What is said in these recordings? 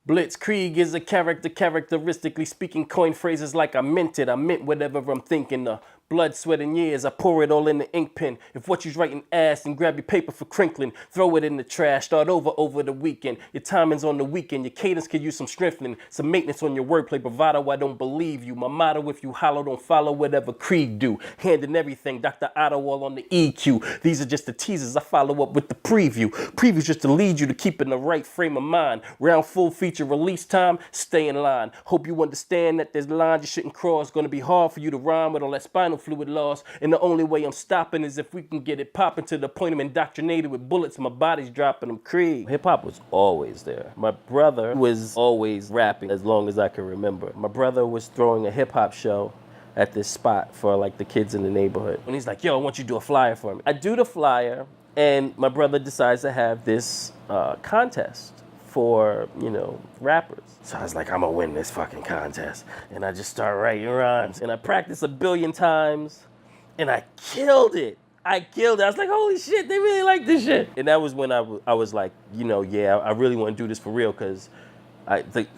Blitzkrieg is a character, characteristically speaking, coin phrases like I meant it. I meant whatever I'm thinking. Blood, sweat, and years, I pour it all in the ink pen. If what you's writing ass, then grab your paper for crinkling. Throw it in the trash, start over the weekend. Your timing's on the weekend, your cadence could use some strengthening. Some maintenance on your wordplay, bravado, I don't believe you. My motto, if you hollow, don't follow whatever Creed do. Handing everything, Dr. Otto all on the EQ. These are just the teasers, I follow up with the preview. Preview's just to lead you to keep in the right frame of mind. Round full feature release time, stay in line. Hope you understand that there's lines you shouldn't cross. Gonna be hard for you to rhyme with all that spinal fluid loss. And the only way I'm stopping is if we can get it popping to the point I'm indoctrinated with bullets and my body's dropping them Creed. Hip hop was always there. My brother was always rapping as long as I can remember. My brother was throwing a hip hop show at this spot for like the kids in the neighborhood. And he's like, yo, I want you to do a flyer for me. I do the flyer and my brother decides to have this contest for, you know, rappers. So I was like, I'm gonna win this fucking contest. And I just start writing rhymes. And I practiced 1 billion times and I killed it. I killed it. I was like, holy shit, they really like this shit. And that was when I was like, you know, yeah, I really want to do this for real, because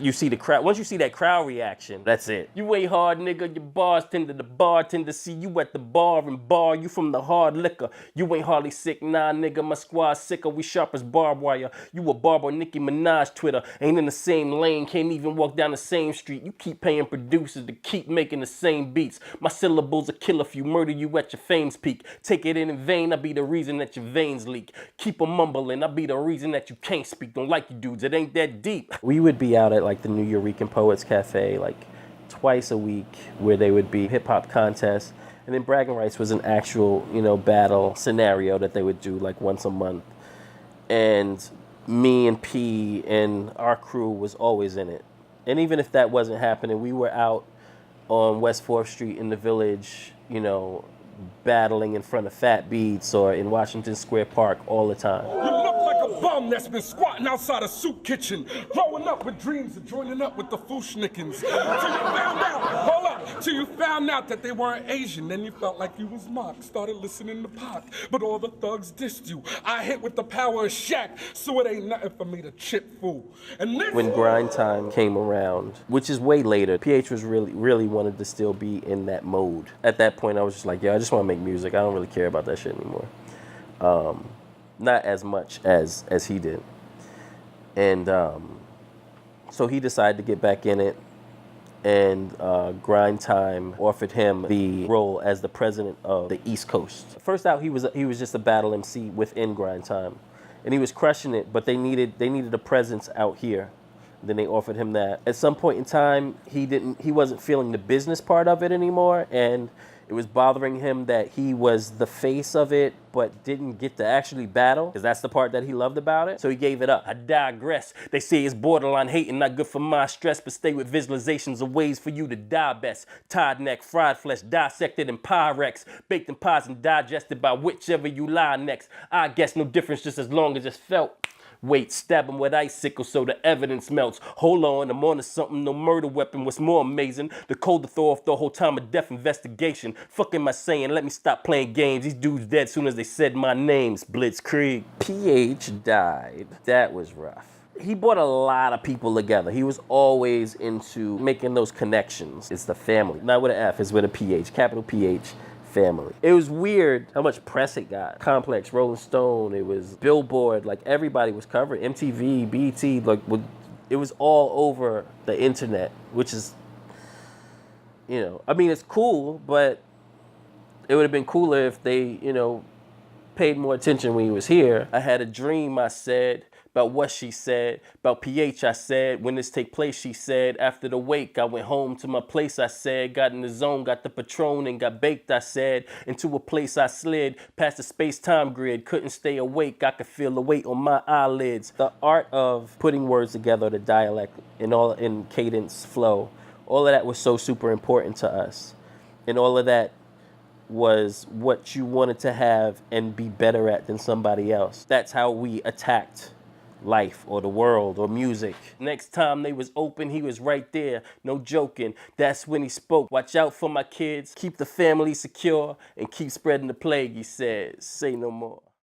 you see the crowd. Once you see that crowd reaction, that's it. You ain't hard, nigga. Your bartender, the bartender see you at the bar and bar you from the hard liquor. You ain't hardly sick, nah, nigga. My squad's sicker. We sharp as barbed wire. You a barber, Nicki Minaj Twitter. Ain't in the same lane. Can't even walk down the same street. You keep paying producers to keep making the same beats. My syllables will kill if you murder you at your fame's peak. Take it in vain. I be the reason that your veins leak. Keep 'em mumbling. I be the reason that you can't speak. Don't like you dudes. It ain't that deep. We would be out at like the New Eurekan Poets Cafe like twice a week, where they would be hip hop contests, and then Bragging Rights was an actual, you know, battle scenario that they would do like once a month. And me and P and our crew was always in it. And even if that wasn't happening, we were out on West 4th Street in the Village, you know, battling in front of Fat Beats or in Washington Square Park all the time. Bum that's been squatting outside a soup kitchen, growing up with dreams of joining up with the Fushnikins. Till you found out, hold up, till you found out that they weren't Asian, then you felt like you was mocked. Started listening to Pac, but all the thugs dissed you. I hit with the power of Shaq, so it ain't nothing for me to chip fool. And this when grind time came around, which is way later, PH was really wanted to still be in that mode. At that point, I was just like, yo, I just want to make music. I don't really care about that shit anymore. Not as much as he did. And so he decided to get back in it, and Grind Time offered him the role as the president of the East Coast. First out, he was just a battle MC within Grind Time, and he was crushing it, but they needed a presence out here. Then they offered him that. At some point in time, he wasn't feeling the business part of it anymore, and it was bothering him that he was the face of it, but didn't get to actually battle, because that's the part that he loved about it. So he gave it up. I digress. They say it's borderline hating, not good for my stress, but stay with visualizations of ways for you to die best. Tied neck, fried flesh, dissected in Pyrex, baked in pies and digested by whichever you lie next. I guess no difference, just as long as it's felt. Wait, stab him with icicles so the evidence melts. Hold on, I'm on to something, no murder weapon. What's more amazing, the code to throw off the whole time of death investigation. Fuck am I saying? Let me stop playing games. These dudes dead soon as they said my names. Blitzkrieg. PH died. That was rough. He brought a lot of people together. He was always into making those connections. It's the family. Not with an F, it's with a PH, capital PH. Family. It was weird how much press it got. Complex, Rolling Stone, it was Billboard, like everybody was covering. MTV, BET, like it was all over the internet, which is, you know, I mean, it's cool, but it would have been cooler if they, you know, paid more attention when he was here. I had a dream, I said, about what she said. About PH, I said, when this take place, she said. After the wake, I went home to my place, I said. Got in the zone, got the Patron and got baked, I said. Into a place I slid, past the space-time grid. Couldn't stay awake, I could feel the weight on my eyelids. The art of putting words together, the dialect, in cadence, flow, all of that was so super important to us. And all of that was what you wanted to have and be better at than somebody else. That's how we attacked life or the world or music. Next time they was open, he was right there. No joking. That's when he spoke. Watch out for my kids. Keep the family secure and keep spreading the plague, he said. Say no more.